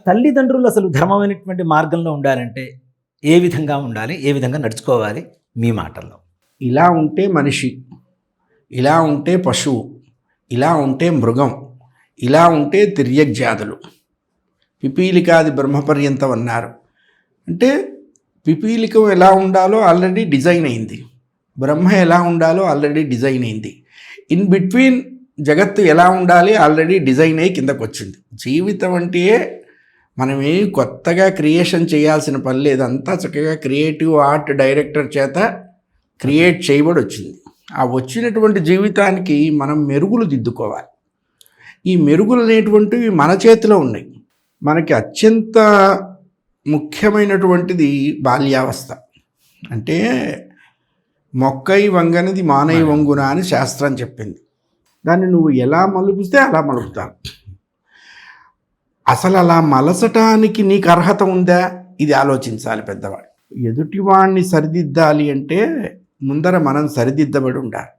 తల్లిదండ్రులు అసలు ధర్మమైనటువంటి మార్గంలో ఉండాలంటే ఏ విధంగా ఉండాలి, ఏ విధంగా నడుచుకోవాలి మీ మాటల్లో? ఇలా ఉంటే మనిషి, ఇలా ఉంటే పశువు, ఇలా ఉంటే మృగం, ఇలా ఉంటే తిర్యగ్జాదులు, పిపీలికాది బ్రహ్మపర్యంతం అన్నారు. అంటే పిపీలికం ఎలా ఉండాలో ఆల్రెడీ డిజైన్ అయింది, బ్రహ్మ ఎలా ఉండాలో ఆల్రెడీ డిజైన్ అయింది, ఇన్ బిట్వీన్ జగత్తు ఎలా ఉండాలి ఆల్రెడీ డిజైన్ అయ్యి కిందకు వచ్చింది. జీవితం అంటే మనమేం కొత్తగా క్రియేషన్ చేయాల్సిన పని లేదు, అంతా చక్కగా క్రియేటివ్ ఆర్ట్ డైరెక్టర్ చేత క్రియేట్ చేయబడి వచ్చింది. ఆ వచ్చినటువంటి జీవితానికి మనం మెరుగులు దిద్దుకోవాలి. ఈ మెరుగులు అనేటువంటివి మన చేతిలో ఉన్నాయి. మనకి అత్యంత ముఖ్యమైనటువంటిది బాల్యావస్థ. అంటే మొక్కై వంగనిది మానై వంగున అని శాస్త్రం చెప్పింది. దాన్ని నువ్వు ఎలా మలుపుస్తే అలా మలుపుతావు. అసలు అలా మలసటానికి నీకు అర్హత ఉందా, ఇది ఆలోచించాలి పెద్దవాడు. ఎదుటివాణ్ణి సరిదిద్దాలి అంటే ముందర మనం సరిదిద్దబడి ఉండాలి.